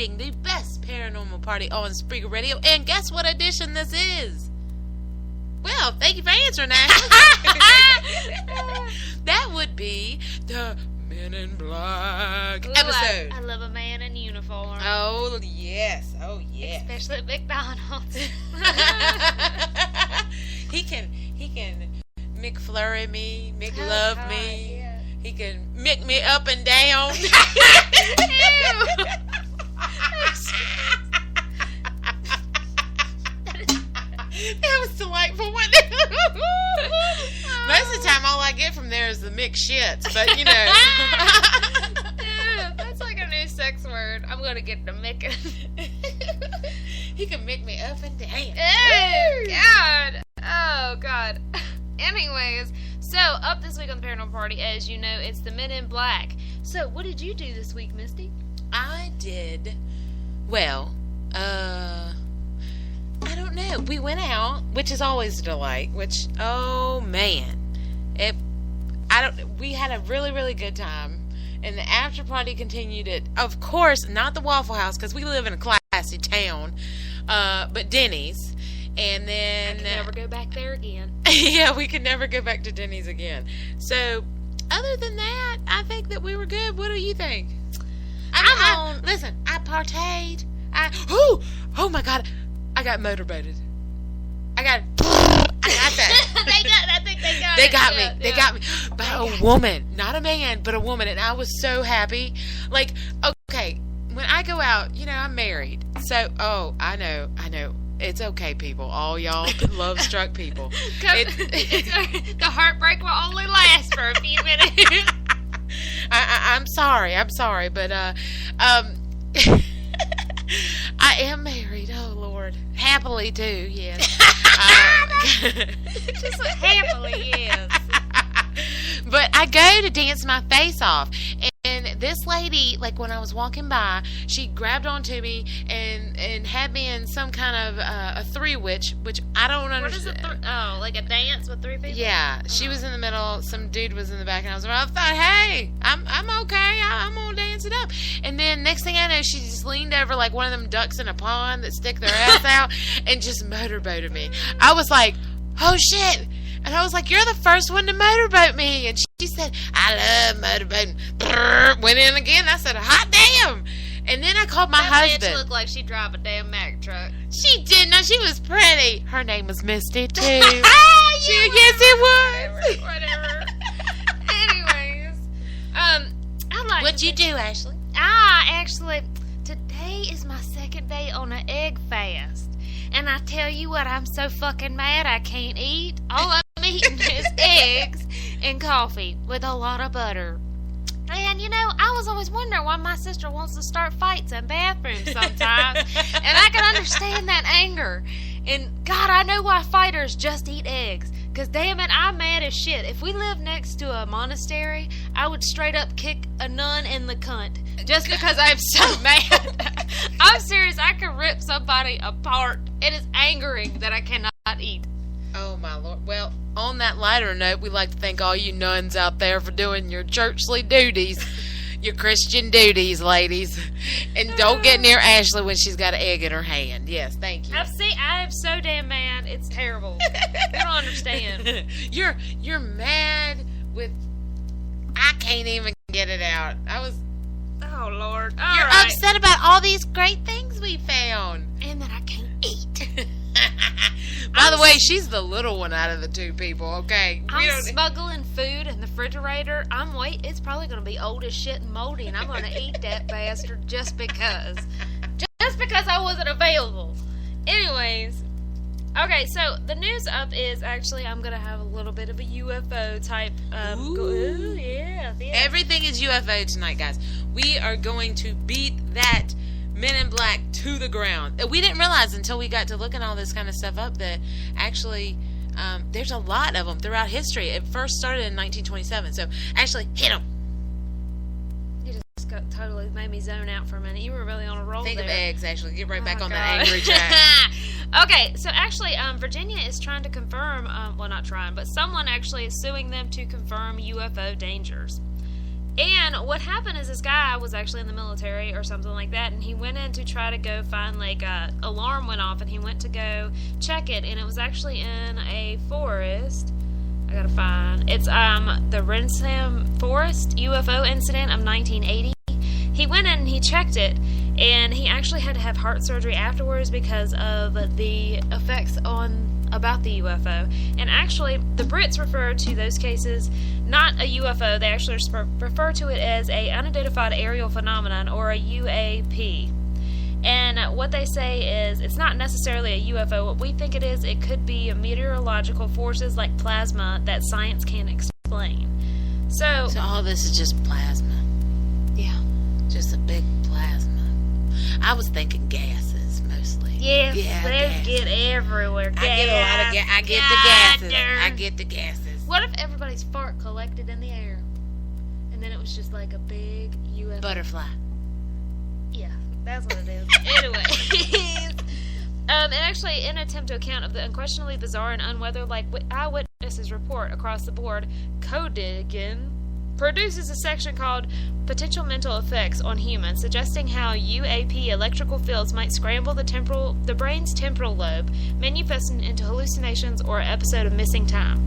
finding the best paranormal party on Spreaker Radio. And guess what edition this is? Well, thank you for answering that. That would be the Men in Black episode. I love a man in uniform. Oh, yes. Oh, yes. Especially at McDonald's. He can McFlurry me, McLove me. Yeah. He can mick me up and down. That was delightful, wasn't it? Most of the time, all I get from there is the mixed shits, but you know. Ew, that's like a new sex word. I'm going to get the micking. He can mick me up and down. Oh, God. Oh, God. Anyways, so up this week on the Paranormal Party, as you know, it's the Men in Black. So, what did you do this week, Misty? I did, well, I don't know. We went out, which is always a delight, which, oh, man. We had a really, really good time. And the after party continued at, of course, not the Waffle House, because we live in a classy town, but Denny's. And then... I can never go back there again. Yeah, we could never go back to Denny's again. So, other than that, I think that we were good. What do you think? Listen, I partayed. Oh my God. I got motorboated. I got that. I think they got They it. got Yeah, me. They yeah. got me. By a woman. Not a man, but a woman. And I was so happy. Like, okay, when I go out, you know, I'm married. So, I know. It's okay, people. All y'all love-struck people. The heartbreak will only last for a few minutes. I'm sorry, but I am married. Oh Lord, happily too. Yes. Just happily, yes. But I go to dance my face off, and this lady, like when I was walking by, she grabbed onto me and had me in some kind of a three which I don't understand. What is like a dance with three people? Yeah, she was in the middle, some dude was in the back, and I thought, hey, I'm okay, I'm gonna dance it up. And then next thing I know, she just leaned over like one of them ducks in a pond that stick their ass out and just motorboated me. I was like, oh shit. And I was like, you're the first one to motorboat me. And she said, I love motorboating. Went in again. I said, hot damn. And then I called my husband. That bitch looked like she drive a damn Mack truck. She did not. She was pretty. Her name was Misty, too. Yes, it was. Whatever. Anyways. What'd you do, Ashley? Actually, today is my second day on an egg fast. And I tell you what, I'm so fucking mad I can't eat. All I'm eating is eggs and coffee with a lot of butter. And, you know, I was always wondering why my sister wants to start fights in bathrooms sometimes. And I can understand that anger. And, God, I know why fighters just eat eggs. Because, damn it, I'm mad as shit. If we lived next to a monastery, I would straight up kick a nun in the cunt. Just because I'm so mad. I'm serious. I can rip somebody apart. It is angering that I cannot eat. Oh, my Lord. Well, on that lighter note, we'd like to thank all you nuns out there for doing your churchly duties. Your Christian duties, ladies. And don't get near Ashley when she's got an egg in her hand. Yes, thank you. I am so damn mad. It's terrible. You don't understand. You're mad with... I can't even get it out. Oh, Lord. You're upset about all these great things we found. And that I can't eat. By the way, she's the little one out of the two people, okay? I'm smuggling food in the refrigerator. It's probably going to be old as shit and moldy, and I'm going to eat that bastard just because. Just because I wasn't available. Anyways. Okay, so the news up is actually I'm going to have a little bit of a UFO type. Ooh, yeah. Everything is UFO tonight, guys. We are going to beat that Men in Black to the ground. We didn't realize until we got to looking all this kind of stuff up that actually there's a lot of them throughout history. It first started in 1927. So actually, hit them. You just totally made me zone out for a minute. You were really on a roll Think there. of eggs, actually. Get right back on that angry track. Okay, so actually, Virginia is trying to confirm, well, not trying, but someone actually is suing them to confirm UFO dangers. And what happened is this guy was actually in the military or something like that, and he went in to try to go find, like, alarm went off, and he went to go check it, and it was actually in a forest. I gotta find. It's the Rensam Forest UFO incident of 1980. He went in and he checked it, and he actually had to have heart surgery afterwards because of the effects about the UFO. And actually, the Brits refer to those cases not a UFO. They actually refer to it as a unidentified aerial phenomenon, or a UAP. And what they say is it's not necessarily a UFO. What we think it could be meteorological forces like plasma that science can't explain. So all this is just plasma. Yeah. Just a big plasma. I was thinking gases mostly. Yes, yeah, they get everywhere. I get a lot of I get the gases. I get the gases. What if everybody's fart collected in the air, and then it was just like a big UFO? Butterfly. Yeah, that's what it is. Anyway. And actually, in an attempt to account of the unquestionably bizarre and unweather-like eyewitnesses report across the board, Codigan produces a section called Potential Mental Effects on Humans, suggesting how UAP electrical fields might scramble the brain's temporal lobe, manifesting into hallucinations or an episode of missing time.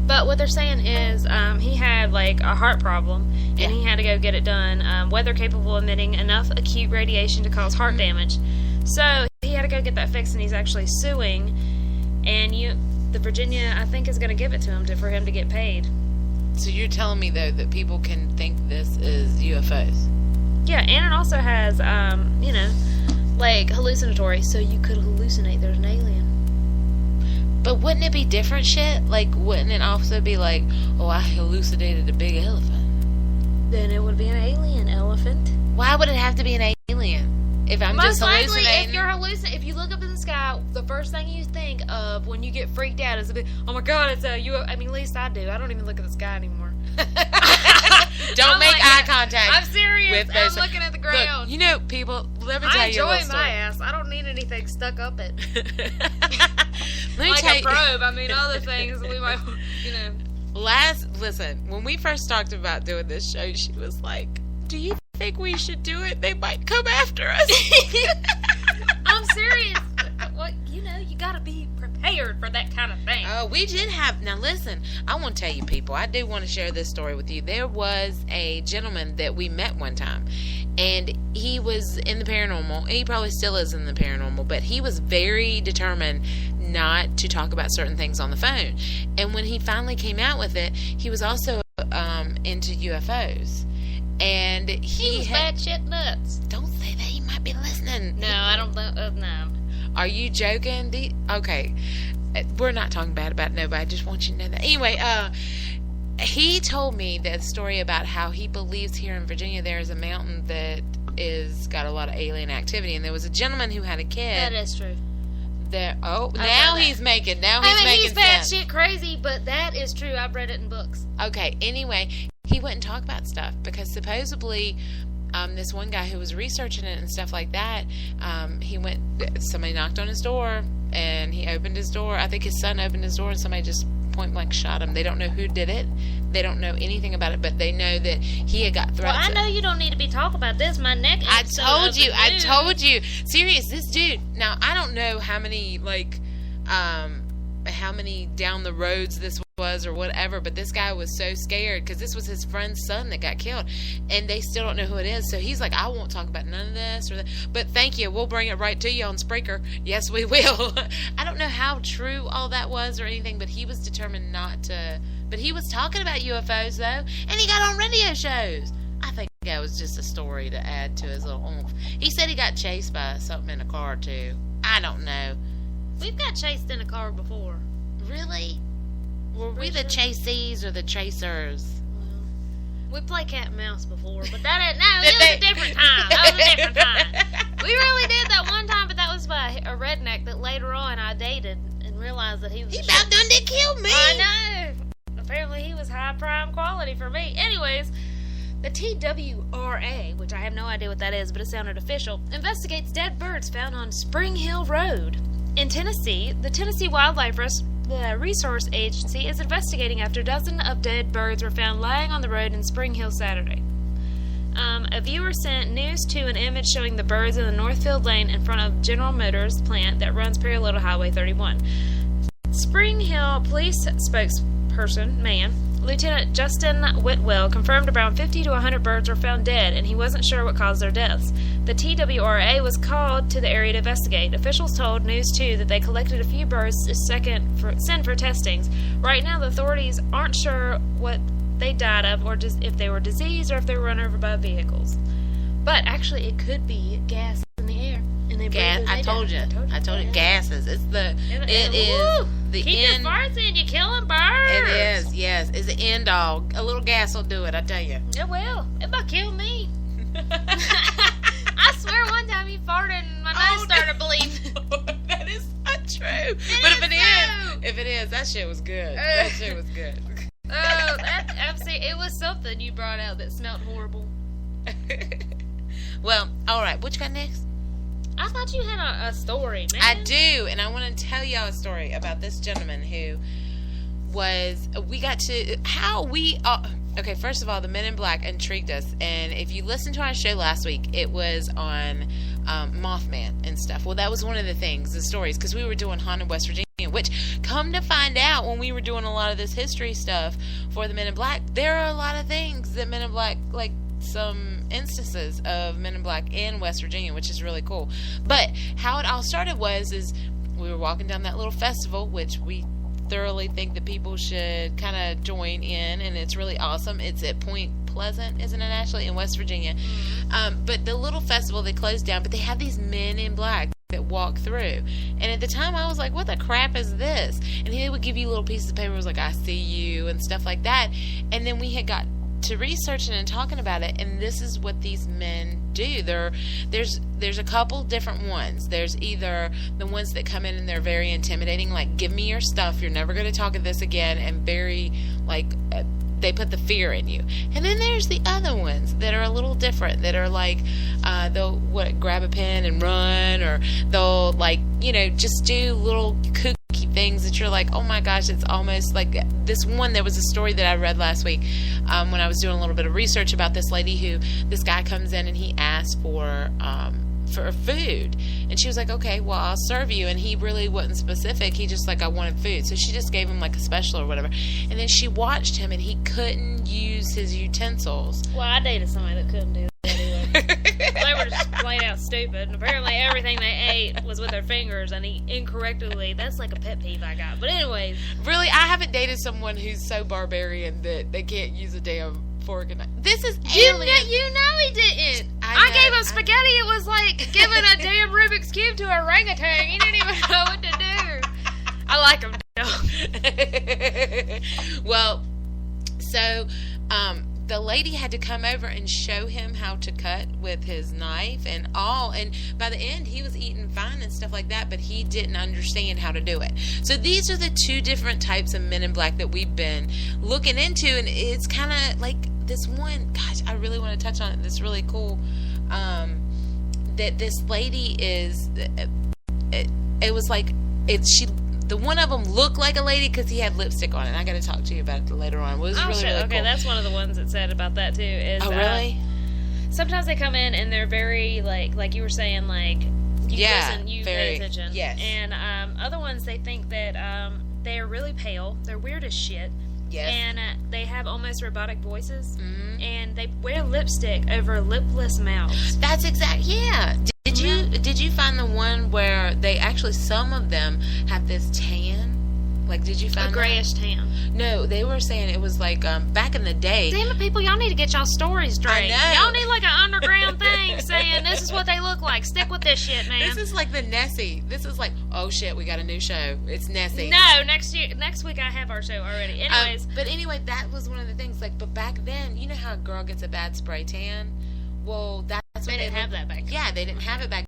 But what they're saying is he had like a heart problem, and he had to go get it done, weather capable of emitting enough acute radiation to cause heart damage. So he had to go get that fixed, and he's actually suing, and the Virginia, I think, is going to give it to him for him to get paid. So you're telling me, though, that people can think this is UFOs? Yeah, and it also has, like hallucinatory, so you could hallucinate there's an alien. But wouldn't it be different shit? Like, wouldn't it also be like, oh, I hallucinated a big elephant? Then it would be an alien elephant. Why would it have to be an alien? If I'm Most just hallucinating... likely, if you're hallucinating, if you look up in the sky, the first thing you think of when you get freaked out is, oh my god, it's a UFO. I mean, at least I do. I don't even look at the sky anymore. Don't make eye contact. I'm serious. With those. I'm looking at the ground. Look, people, let me tell you a little story. I enjoy my ass. I don't need anything stuck up it. Let me like tell a probe. I mean, other things we might, Listen, when we first talked about doing this show, she was like, do you think we should do it? They might come after us. I'm serious. Well, you gotta be prepared for that kind of thing. We did have... Now, listen, I want to tell you, people, I do want to share this story with you. There was a gentleman that we met one time, and he was in the paranormal. He probably still is in the paranormal, but he was very determined not to talk about certain things on the phone. And when he finally came out with it, he was also into UFOs. And he was bad shit nuts. Don't say that. He might be listening. No, I don't think... no. Are you joking? Okay. We're not talking bad about nobody. I just want you to know that. Anyway, he told me that story about how he believes here in Virginia there is a mountain that is got a lot of alien activity, and there was a gentleman who had a kid. That is true. He's making he's bad sense. Shit crazy, but that is true. I've read it in books. Okay, anyway, he wouldn't talk about stuff because supposedly this one guy who was researching it and stuff like that, somebody knocked on his door, and he opened his door. I think his son opened his door, and somebody just point blank shot him. They don't know who did it. They don't know anything about it, but they know that he had got threats. Well, I know you don't need to be talking about this. My neck is I told you. Serious, this dude. Now, I don't know how many, how many down the roads this was or whatever, but this guy was so scared because this was his friend's son that got killed, and they still don't know who it is. So he's like, I won't talk about none of this or that, but thank you, we'll bring it right to you on Spreaker. Yes, we will. I don't know how true all that was or anything, but he was determined not to. But he was talking about UFOs though, and he got on radio shows. I think that was just a story to add to his little oomph. He said he got chased by something in a car too. I don't know. We've got chased in a car before. Really? Were we the chasees or the chasers? Well, we played cat and mouse before, but it was a different time. We really did that one time, but that was by a redneck that later on I dated and realized that he was... He about done to kill me. I know. Apparently he was high prime quality for me. Anyways, the TWRA, which I have no idea what that is, but it sounded official, investigates dead birds found on Spring Hill Road. In Tennessee, the Tennessee Wildlife the Resource Agency is investigating after a dozen of dead birds were found lying on the road in Spring Hill Saturday. A viewer sent News 2 an image showing the birds in the Northfield Lane in front of General Motors plant that runs parallel to Highway 31. Spring Hill Police spokesperson, Lieutenant Justin Whitwell, confirmed around 50 to 100 birds were found dead, and he wasn't sure what caused their deaths. The TWRA was called to the area to investigate. Officials told News 2 that they collected a few birds to send for testings. Right now, the authorities aren't sure what they died of, or just if they were diseased, or if they were run over by vehicles. But actually, it could be gas in the air. And they gas. I told you. Gases. It is the keep end. Your farts in. You're killing birds. It is. Yes, it's the end all. A little gas will do it. I tell you. It will. It might kill me. I swear, one time you farted and my nose started bleeding. That is not true. If it is, that shit was good. That shit was good. Oh, it was something you brought out that smelled horrible. Well, all right. What you got next? I thought you had a story, man. I do, and I want to tell y'all a story about this gentleman who was. Okay, first of all, the Men in Black intrigued us, and if you listened to our show last week, it was on Mothman and stuff. Well, that was one of the things, the stories, because we were doing Haunted West Virginia, which, come to find out, when we were doing a lot of this history stuff for the Men in Black, there are a lot of things that Men in Black, like some instances of Men in Black in West Virginia, which is really cool. But how it all started is we were walking down that little festival, which we thoroughly think that people should kind of join in, and it's really awesome. It's at Point Pleasant, isn't it, Ashley, in West Virginia? But the little festival, they closed down, but they have these Men in Black that walk through. And at the time, I was like, what the crap is this? And they would give you little pieces of paper. It was like, I see you, and stuff like that. And then we had got to researching and talking about it, and this is what these men do. There's a couple different ones. There's either the ones that come in and they're very intimidating, like, give me your stuff, you're never going to talk of this again, and very, like, they put the fear in you. And then there's the other ones that are a little different, that are like, they'll grab a pen and run, or they'll, like, just do little kooky things that you're like, oh my gosh, it's almost like this one. There was a story that I read last week when I was doing a little bit of research about this lady who, this guy comes in and he asks for food, and she was like, okay, well, I'll serve you, and he really wasn't specific. He just like, I wanted food, so she just gave him like a special or whatever, and then she watched him and he couldn't use his utensils. Well, I dated somebody that couldn't do that either. They were just plain out stupid, and apparently everything they ate was with their fingers, and he incorrectly, that's like a pet peeve I got. But anyways, really, I haven't dated someone who's so barbarian that they can't use a damn fork and knife. This is alien. You know he didn't. I gave him spaghetti. It was like giving a damn Rubik's Cube to a orangutan. He didn't even know what to do. I like him though. Well, so the lady had to come over and show him how to cut with his knife and all, and by the end he was eating fine and stuff like that, but he didn't understand how to do it. So these are the two different types of Men in Black that we've been looking into, and it's kind of like this one, gosh, I really want to touch on it. This really cool, that this lady is, it was like, the one of them looked like a lady because he had lipstick on it. I got to talk to you about it later on. It was really cool. Okay, that's one of the ones that said about that too. Is, really? Sometimes they come in and they're very like you were saying, like you listen, you pay attention. Yes. And other ones, they think that they are really pale. They're weird as shit. Yes. And they have almost robotic voices. Mm-hmm. And they wear lipstick over lipless mouths. That's yeah. Did you find the one where they actually, some of them have this tan? Like, did you find a grayish tan? No, they were saying it was like back in the day. Damn it, people! Y'all need to get y'all stories straight. I know. Y'all need like an underground thing saying this is what they look like. Stick with this shit, man. This is like the Nessie. This is like, oh shit, we got a new show. It's Nessie. No, next week I have our show already. Anyways, but anyway, that was one of the things. Like, but back then, you know how a girl gets a bad spray tan? Well, that's what they didn't have that back then. Yeah, they didn't have it back